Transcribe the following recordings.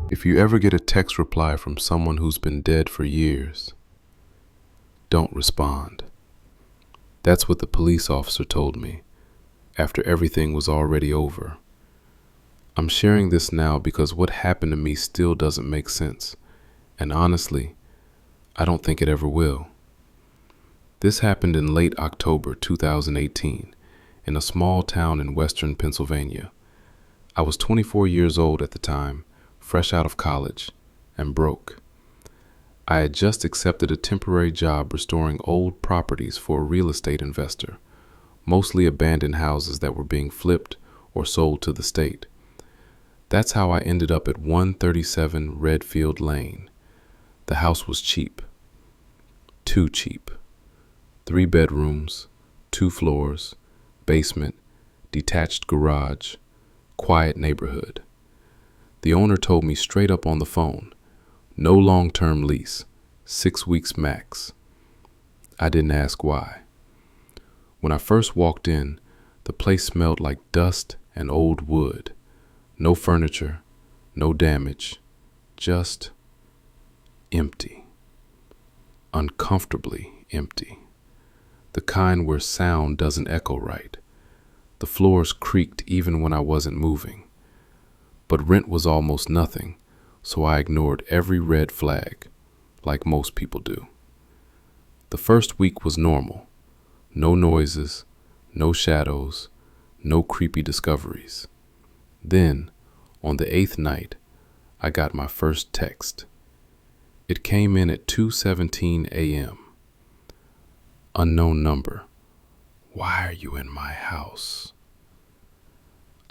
If you ever get a text reply from someone who's been dead for years, don't respond. That's what the police officer told me after everything was already over. I'm sharing this now because what happened to me still doesn't make sense, and honestly, I don't think it ever will. This happened in late October 2018 in a small town in western Pennsylvania. I was 24 years old at the time, fresh out of college, and broke. I had just accepted a temporary job restoring old properties for a real estate investor, mostly abandoned houses that were being flipped or sold to the state. That's how I ended up at 137 Redfield Lane. The house was cheap. Too cheap. 3 bedrooms, 2 floors, basement, detached garage, quiet neighborhood. The owner told me straight up on the phone, no long-term lease, 6 weeks max. I didn't ask why. When I first walked in, the place smelled like dust and old wood. No furniture, no damage, just empty. Uncomfortably empty. The kind where sound doesn't echo right. The floors creaked even when I wasn't moving. But rent was almost nothing, so I ignored every red flag, like most people do. The first week was normal. No noises, no shadows, no creepy discoveries. Then, on the 8th night, I got my first text. It came in at 2:17 a.m. Unknown number. Why are you in my house?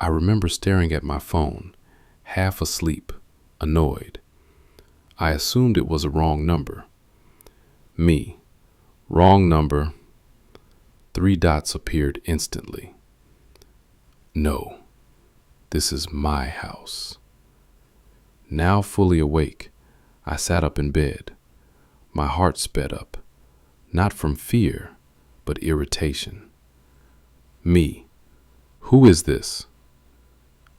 I remember staring at my phone, half asleep, annoyed. I assumed it was a wrong number. Me. Wrong number. 3 dots appeared instantly. No, this is my house. Now fully awake, I sat up in bed. My heart sped up, not from fear, but irritation. Me. Who is this?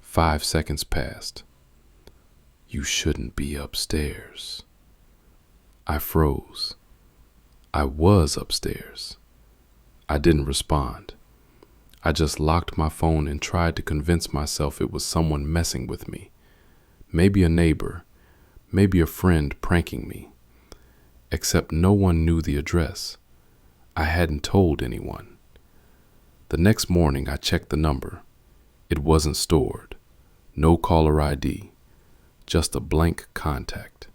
5 seconds passed. You shouldn't be upstairs. I froze. I was upstairs. I didn't respond. I just locked my phone and tried to convince myself it was someone messing with me. Maybe a neighbor, maybe a friend pranking me. Except no one knew the address. I hadn't told anyone. The next morning I checked the number. It wasn't stored. No caller ID. Just a blank contact.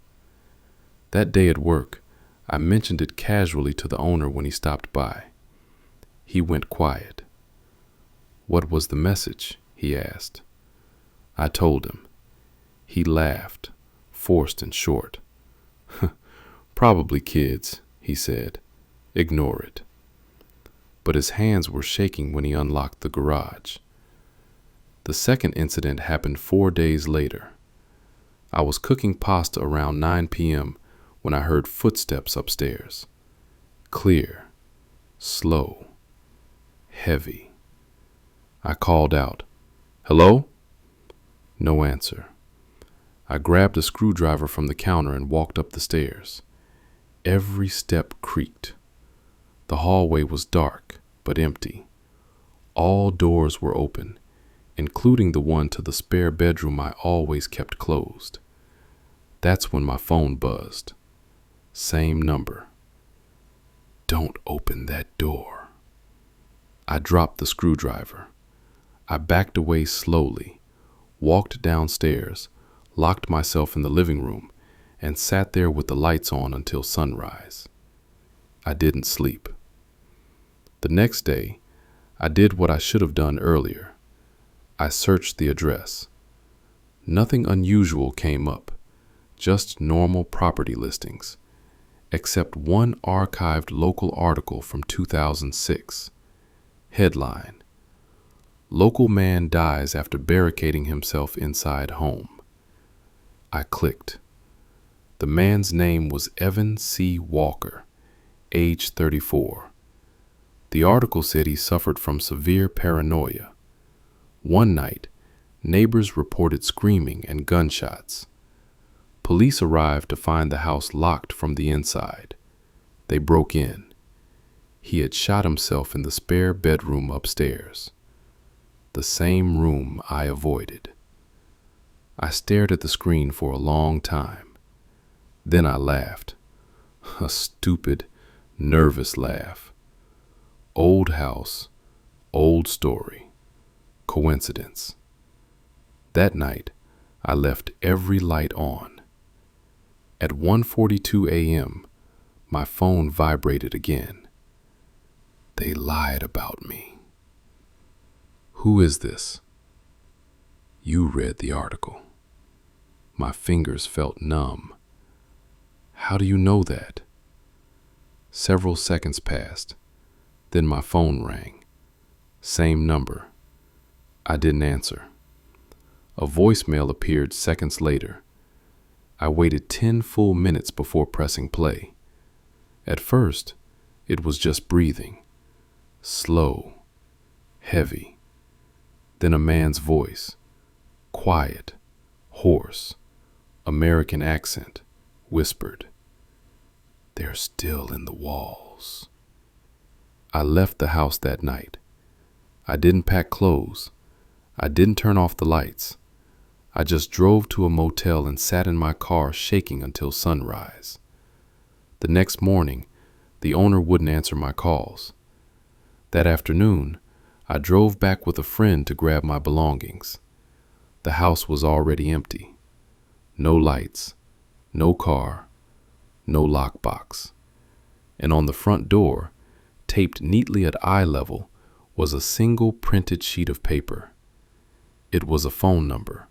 That day at work, I mentioned it casually to the owner when he stopped by. He went quiet. What was the message? He asked. I told him. He laughed, forced and short. Probably kids, he said. Ignore it. But his hands were shaking when he unlocked the garage. The second incident happened 4 days later. I was cooking pasta around 9 p.m. when I heard footsteps upstairs. Clear, slow, heavy. I called out, "Hello?" No answer. I grabbed a screwdriver from the counter and walked up the stairs. Every step creaked. The hallway was dark, but empty. All doors were open, including the one to the spare bedroom I always kept closed. That's when my phone buzzed. Same number. Don't open that door. I dropped the screwdriver. I backed away slowly, walked downstairs, locked myself in the living room, and sat there with the lights on until sunrise. I didn't sleep. The next day, I did what I should have done earlier. I searched the address. Nothing unusual came up, just normal property listings, except one archived local article from 2006. Headline: Local man dies after barricading himself inside home. I clicked. The man's name was Evan C. Walker, age 34. The article said he suffered from severe paranoia. One night, neighbors reported screaming and gunshots. Police arrived to find the house locked from the inside. They broke in. He had shot himself in the spare bedroom upstairs, the same room I avoided. I stared at the screen for a long time. Then I laughed. A stupid, nervous laugh. Old house, old story. Coincidence. That night, I left every light on. At 1:42 a.m., my phone vibrated again. They lied about me. Who is this? You read the article. My fingers felt numb. How do you know that? Several seconds passed. Then my phone rang. Same number. I didn't answer. A voicemail appeared seconds later. I waited 10 full minutes before pressing play. At first, it was just breathing. Slow, heavy. Then a man's voice. Quiet, hoarse, American accent, whispered. They're still in the walls. I left the house that night. I didn't pack clothes. I didn't turn off the lights. I just drove to a motel and sat in my car shaking until sunrise. The next morning, the owner wouldn't answer my calls. That afternoon, I drove back with a friend to grab my belongings. The house was already empty. No lights, no car, no lockbox. And on the front door, taped neatly at eye level, was a single printed sheet of paper. It was a phone number,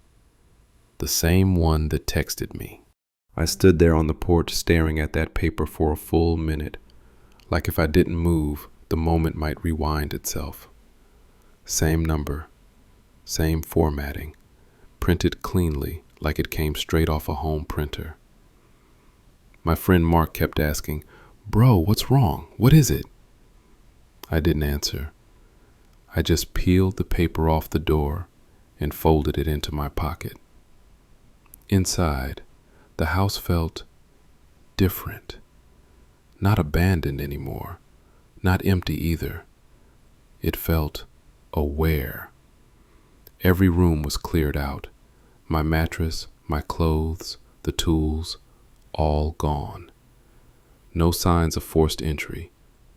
the same one that texted me. I stood there on the porch staring at that paper for a full minute, like if I didn't move, the moment might rewind itself. Same number, same formatting, printed cleanly like it came straight off a home printer. My friend Mark kept asking, "Bro, what's wrong? What is it?" I didn't answer. I just peeled the paper off the door and folded it into my pocket. Inside, the house felt different. Not abandoned anymore, not empty either. It felt aware. Every room was cleared out. My mattress, my clothes, the tools, all gone. No signs of forced entry,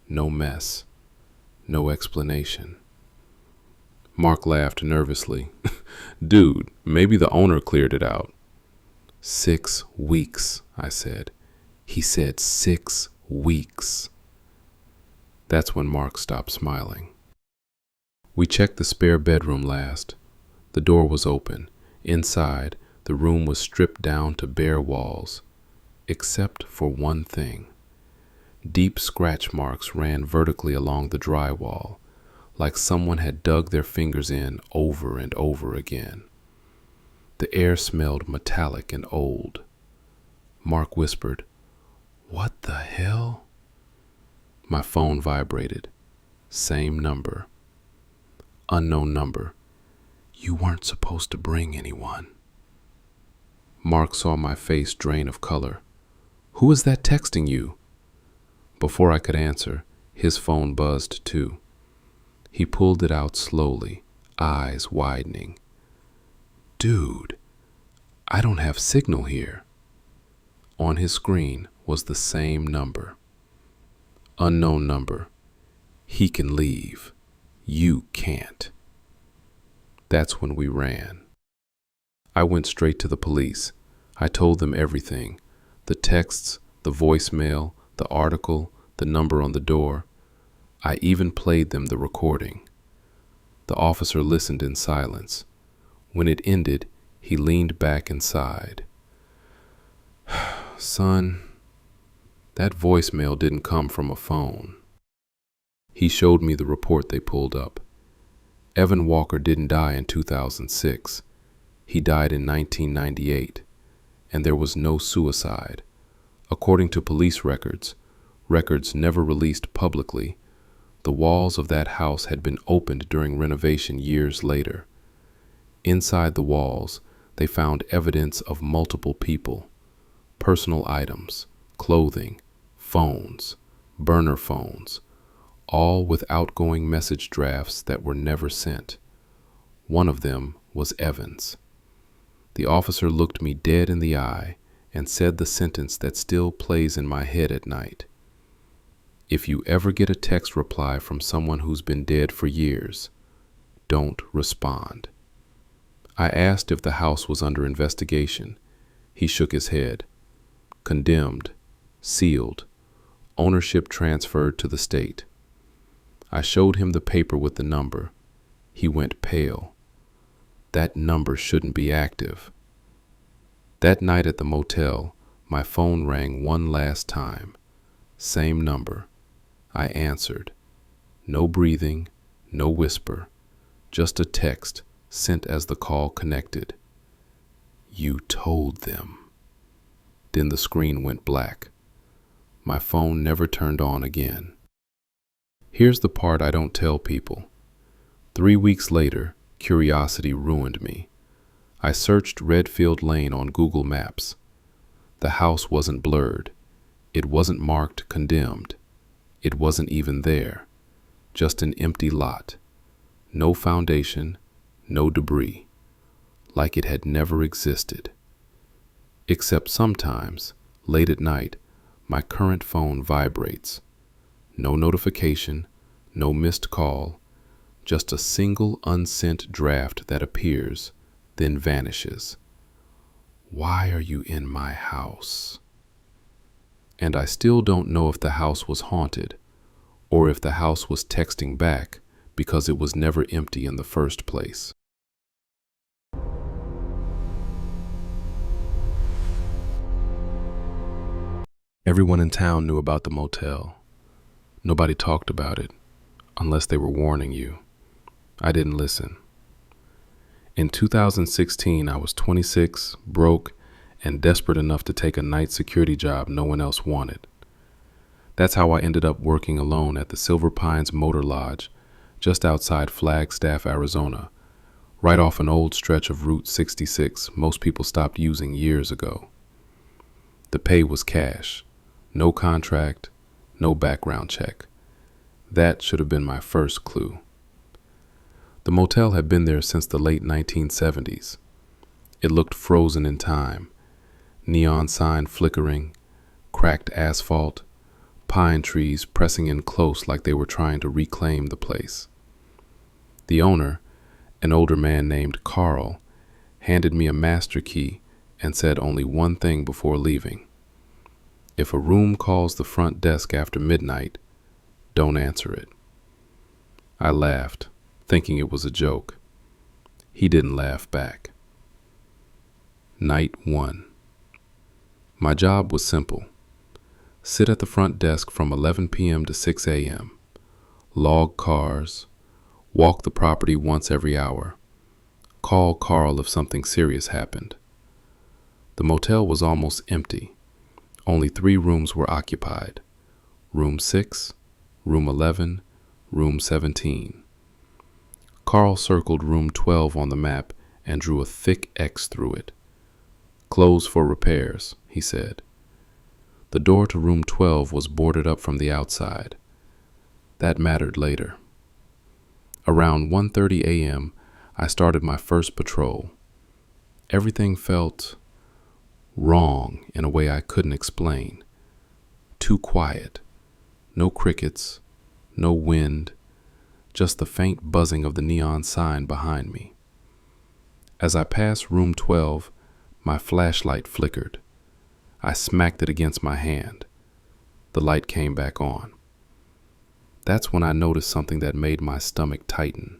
no mess, no explanation. Mark laughed nervously. "Dude, maybe the owner cleared it out." 6 weeks, I said. He said 6 weeks. That's when Mark stopped smiling. We checked the spare bedroom last. The door was open. Inside, the room was stripped down to bare walls, except for one thing. Deep scratch marks ran vertically along the drywall, like someone had dug their fingers in over and over again. The air smelled metallic and old. Mark whispered, "What the hell?" My phone vibrated. Same number. Unknown number. "You weren't supposed to bring anyone." Mark saw my face drain of color. "Who is that texting you?" Before I could answer, his phone buzzed too. He pulled it out slowly, eyes widening. "Dude, I don't have signal here." On his screen was the same number. Unknown number. "He can leave. You can't." That's when we ran. I went straight to the police. I told them everything. The texts, the voicemail, the article, the number on the door. I even played them the recording. The officer listened in silence. When it ended, he leaned back and sighed. "Son, that voicemail didn't come from a phone." He showed me the report they pulled up. Evan Walker didn't die in 2006. He died in 1998, and there was no suicide. According to police records never released publicly, the walls of that house had been opened during renovation years later. Inside the walls, they found evidence of multiple people, personal items, clothing, phones, burner phones, all with outgoing message drafts that were never sent. One of them was Evan's. The officer looked me dead in the eye and said the sentence that still plays in my head at night. If you ever get a text reply from someone who's been dead for years, don't respond. I asked if the house was under investigation. He shook his head. Condemned, sealed, ownership transferred to the state. I showed him the paper with the number. He went pale. That number shouldn't be active. That night at the motel, my phone rang one last time. Same number. I answered. No breathing, no whisper, just a text sent as the call connected. You told them. Then the screen went black. My phone never turned on again. Here's the part I don't tell people. 3 weeks later, curiosity ruined me. I searched Redfield Lane on Google Maps. The house wasn't blurred. It wasn't marked condemned. It wasn't even there. Just an empty lot. No foundation, no debris. Like it had never existed. Except sometimes, late at night, my current phone vibrates. No notification, no missed call, just a single unsent draft that appears, then vanishes. Why are you in my house? And I still don't know if the house was haunted, or if the house was texting back because it was never empty in the first place. Everyone in town knew about the motel. Nobody talked about it, unless they were warning you. I didn't listen. In 2016, I was 26, broke, and desperate enough to take a night security job no one else wanted. That's how I ended up working alone at the Silver Pines Motor Lodge, just outside Flagstaff, Arizona, right off an old stretch of Route 66 most people stopped using years ago. The pay was cash, no contract, no background check. That should have been my first clue. The motel had been there since the late 1970s. It looked frozen in time. Neon sign flickering, cracked asphalt, pine trees pressing in close like they were trying to reclaim the place. The owner, an older man named Carl, handed me a master key and said only one thing before leaving. If a room calls the front desk after midnight, don't answer it. I laughed, thinking it was a joke. He didn't laugh back. Night 1. My job was simple. Sit at the front desk from 11 p.m. to 6 a.m., log cars, walk the property once every hour, call Carl if something serious happened. The motel was almost empty. Only 3 rooms were occupied. Room 6, Room 11, Room 17. Carl circled Room 12 on the map and drew a thick X through it. Closed for repairs, he said. The door to Room 12 was boarded up from the outside. That mattered later. Around 1:30 a.m., I started my first patrol. Everything felt wrong in a way I couldn't explain. Too quiet. No crickets, no wind, just the faint buzzing of the neon sign behind me. As I passed Room 12, my flashlight flickered. I smacked it against my hand. The light came back on. That's when I noticed something that made my stomach tighten.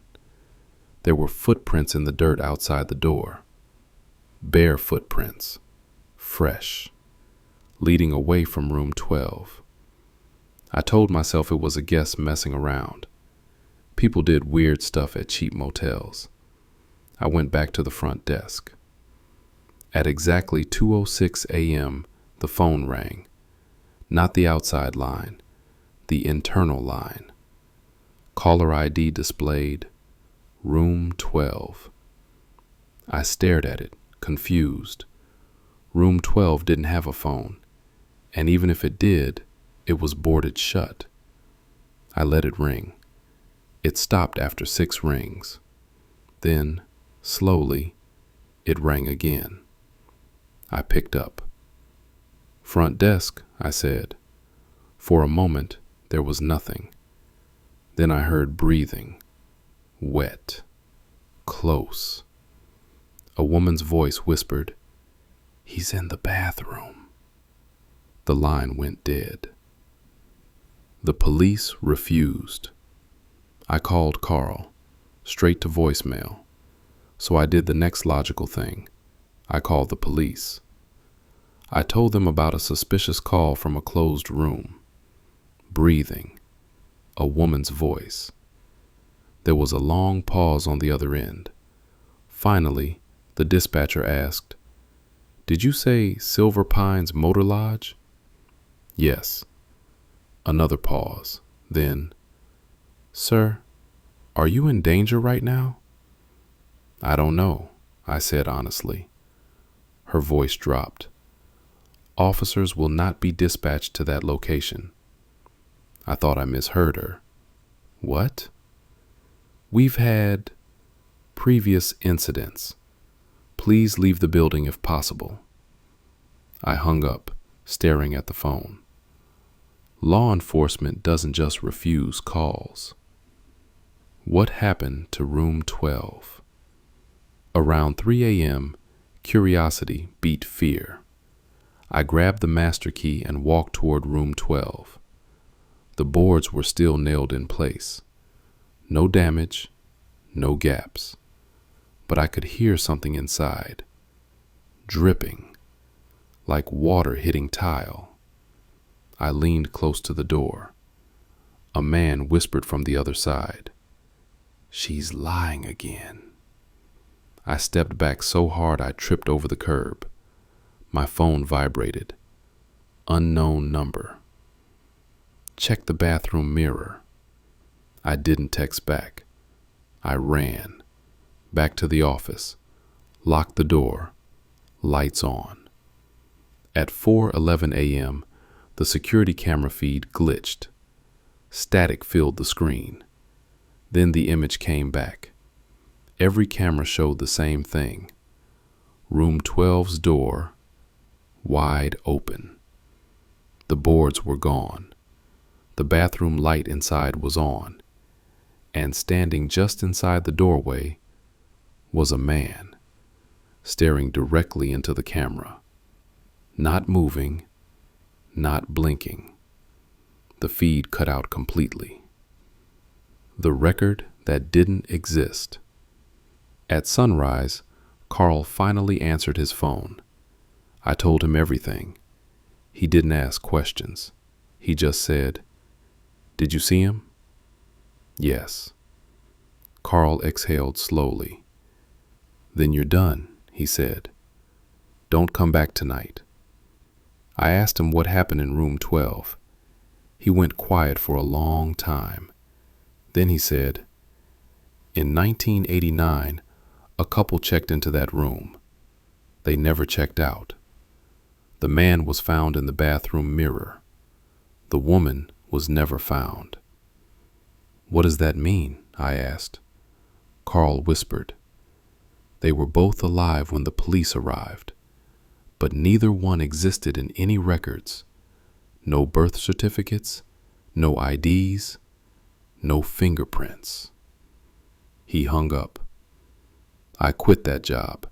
There were footprints in the dirt outside the door. Bare footprints. Fresh. Leading away from Room 12. I told myself it was a guest messing around. People did weird stuff at cheap motels. I went back to the front desk. At exactly 2:06 a.m., the phone rang. Not the outside line, the internal line. Caller ID displayed, Room 12. I stared at it, confused. Room 12 didn't have a phone, and even if it did, it was boarded shut. I let it ring. It stopped after 6 rings. Then, slowly, it rang again. I picked up. "Front desk," I said. For a moment, there was nothing. Then I heard breathing. Wet. Close. A woman's voice whispered, "He's in the bathroom." The line went dead. The police refused. I called Carl, straight to voicemail. So I did the next logical thing. I called the police. I told them about a suspicious call from a closed room. Breathing. A woman's voice. There was a long pause on the other end. Finally, the dispatcher asked, "Did you say Silver Pines Motor Lodge?" "Yes." Another pause. Then, "Sir, are you in danger right now?" "I don't know," I said honestly. Her voice dropped. "Officers will not be dispatched to that location." I thought I misheard her. "What?" "We've had previous incidents. Please leave the building if possible." I hung up, staring at the phone. Law enforcement doesn't just refuse calls. What happened to room 12? Around 3 a.m., curiosity beat fear. I grabbed the master key and walked toward room 12. The boards were still nailed in place. No damage, no gaps. But I could hear something inside. Dripping, like water hitting tile. I leaned close to the door. A man whispered from the other side, "She's lying again." I stepped back so hard I tripped over the curb. My phone vibrated. Unknown number. Check the bathroom mirror. I didn't text back. I ran. Back to the office. Locked the door. Lights on. At 4:11 a.m., the security camera feed glitched. Static filled the screen. Then the image came back. Every camera showed the same thing. Room 12's door, wide open. The boards were gone. The bathroom light inside was on. And standing just inside the doorway was a man, staring directly into the camera. Not moving, not blinking. The feed cut out completely. The record that didn't exist. At sunrise, Carl finally answered his phone. I told him everything. He didn't ask questions. He just said, "Did you see him?" "Yes." Carl exhaled slowly. "Then you're done," he said. "Don't come back tonight." I asked him what happened in room 12. He went quiet for a long time. Then he said, "In 1989, a couple checked into that room. They never checked out. The man was found in the bathroom mirror. The woman was never found." "What does that mean?" I asked. Carl whispered. "They were both alive when the police arrived, but neither one existed in any records. No birth certificates, no IDs, no fingerprints." He hung up. I quit that job,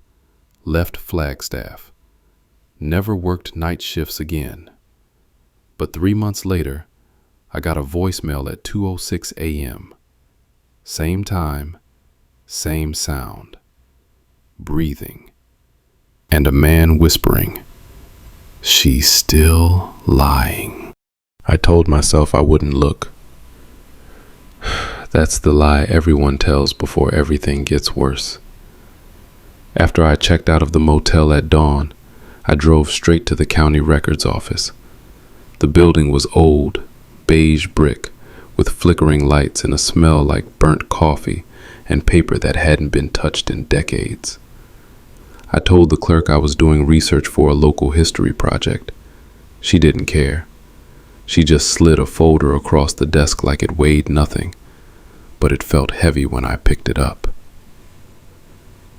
left Flagstaff, never worked night shifts again. But 3 months later, I got a voicemail at 2:06 a.m. Same time, same sound. Breathing. And a man whispering, "She's still lying." I told myself I wouldn't look. That's the lie everyone tells before everything gets worse. After I checked out of the motel at dawn, I drove straight to the county records office. The building was old, beige brick, with flickering lights and a smell like burnt coffee and paper that hadn't been touched in decades. I told the clerk I was doing research for a local history project. She didn't care. She just slid a folder across the desk like it weighed nothing, but it felt heavy when I picked it up.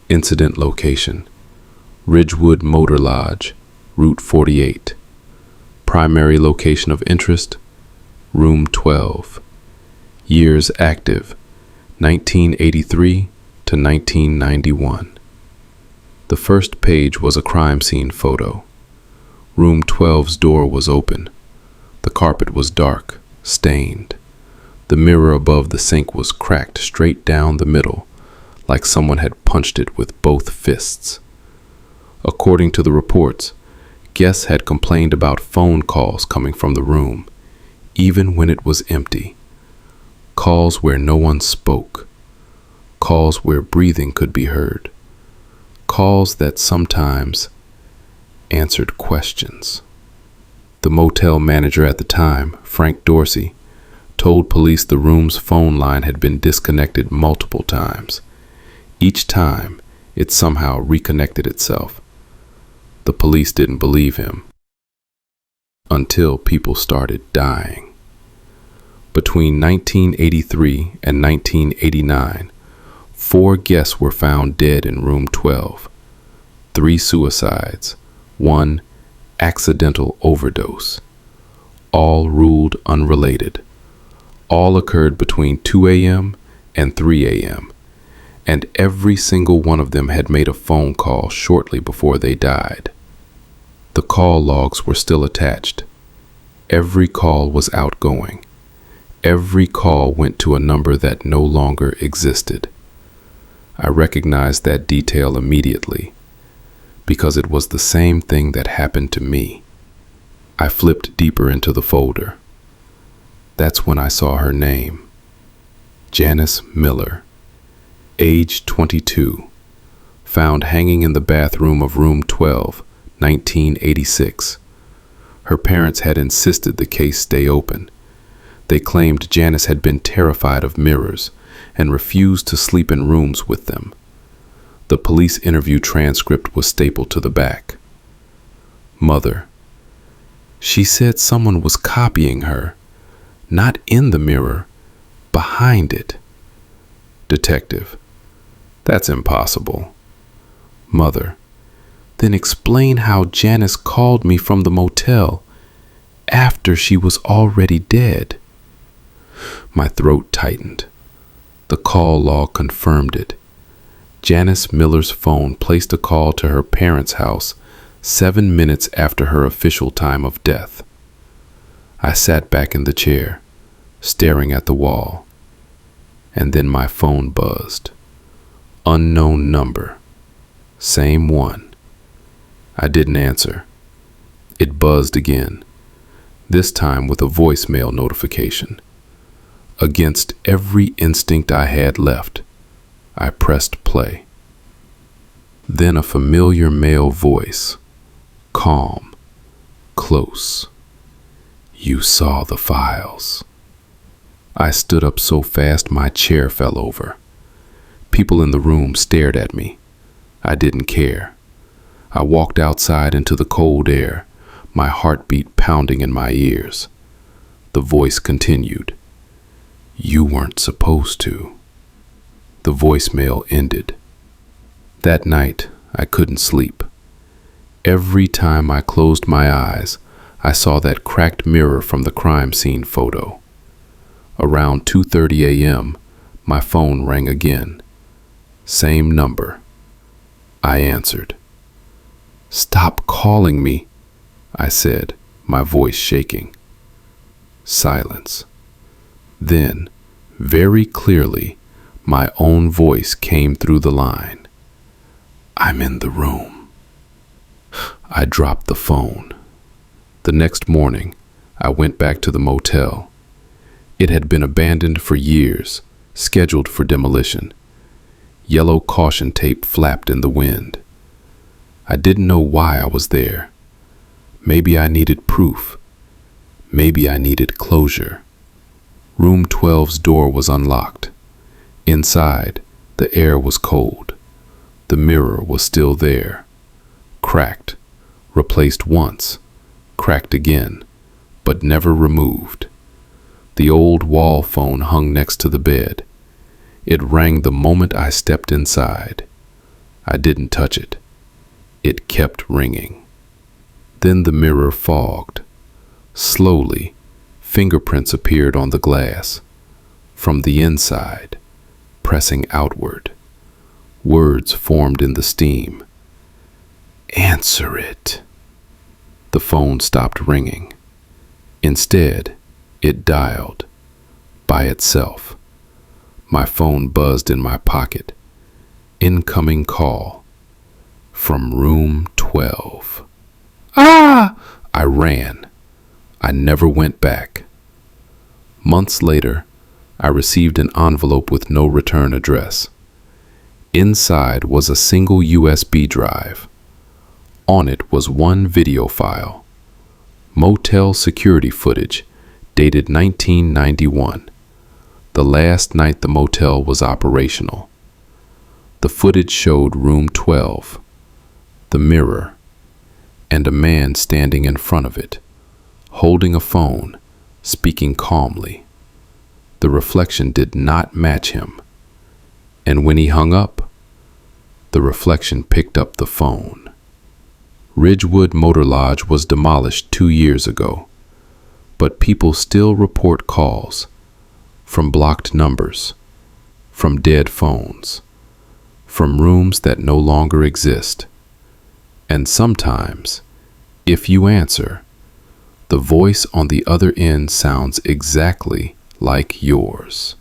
Incident location: Ridgewood Motor Lodge, Route 48. Primary location of interest: Room 12. Years active: 1983 to 1991. The first page was a crime scene photo. Room 12's door was open. The carpet was dark, stained. The mirror above the sink was cracked straight down the middle, like someone had punched it with both fists. According to the reports, guests had complained about phone calls coming from the room, even when it was empty. Calls where no one spoke. Calls where breathing could be heard. Calls that sometimes answered questions. The motel manager at the time, Frank Dorsey, told police the room's phone line had been disconnected multiple times. Each time, it somehow reconnected itself. The police didn't believe him until people started dying. Between 1983 and 1989, 4 guests were found dead in room 12. 3 suicides, 1 accidental overdose. All ruled unrelated. All occurred between 2 a.m. and 3 a.m., and every single one of them had made a phone call shortly before they died. The call logs were still attached. Every call was outgoing. Every call went to a number that no longer existed. I recognized that detail immediately, because it was the same thing that happened to me. I flipped deeper into the folder. That's when I saw her name. Janice Miller, age 22, found hanging in the bathroom of room 12, 1986. Her parents had insisted the case stay open. They claimed Janice had been terrified of mirrors and refused to sleep in rooms with them. The police interview transcript was stapled to the back. Mother: she said someone was copying her, not in the mirror, behind it. Detective: that's impossible. Mother: then explain how Janice called me from the motel after she was already dead. My throat tightened. The call log confirmed it. Janice Miller's phone placed a call to her parents' house 7 minutes after her official time of death. I sat back in the chair, staring at the wall, and then my phone buzzed. Unknown number. Same one. I didn't answer. It buzzed again, this time with a voicemail notification. Against every instinct I had left, I pressed play. Then a familiar male voice, calm, close. You saw the files. I stood up so fast my chair fell over. People in the room stared at me. I didn't care. I walked outside into the cold air, my heartbeat pounding in my ears. The voice continued. You weren't supposed to. The voicemail ended. That night, I couldn't sleep. Every time I closed my eyes, I saw that cracked mirror from the crime scene photo. Around 2:30 a.m., my phone rang again. Same number. I answered. Stop calling me, I said, my voice shaking. Silence. Then, very clearly, my own voice came through the line. I'm in the room. I dropped the phone. The next morning, I went back to the motel. It had been abandoned for years, scheduled for demolition. Yellow caution tape flapped in the wind. I didn't know why I was there. Maybe I needed proof. Maybe I needed closure. Room 12's door was unlocked. Inside, the air was cold. The mirror was still there, cracked, replaced once, cracked again, but never removed. The old wall phone hung next to the bed. It rang the moment I stepped inside. I didn't touch it. It kept ringing. Then the mirror fogged. Slowly, fingerprints appeared on the glass. From the inside, pressing outward. Words formed in the steam. "Answer it." The phone stopped ringing. Instead, it dialed by itself. My phone buzzed in my pocket. Incoming call from room 12. Ah! I ran. I never went back. Months later, I received an envelope with no return address. Inside was a single USB drive. On it was one video file. Motel security footage dated 1991. The last night the motel was operational. The footage showed room 12, the mirror, and a man standing in front of it, holding a phone, speaking calmly. The reflection did not match him, and when he hung up, the reflection picked up the phone. Ridgewood Motor Lodge was demolished 2 years ago, but people still report calls from blocked numbers, from dead phones, from rooms that no longer exist. And sometimes, if you answer, the voice on the other end sounds exactly like yours.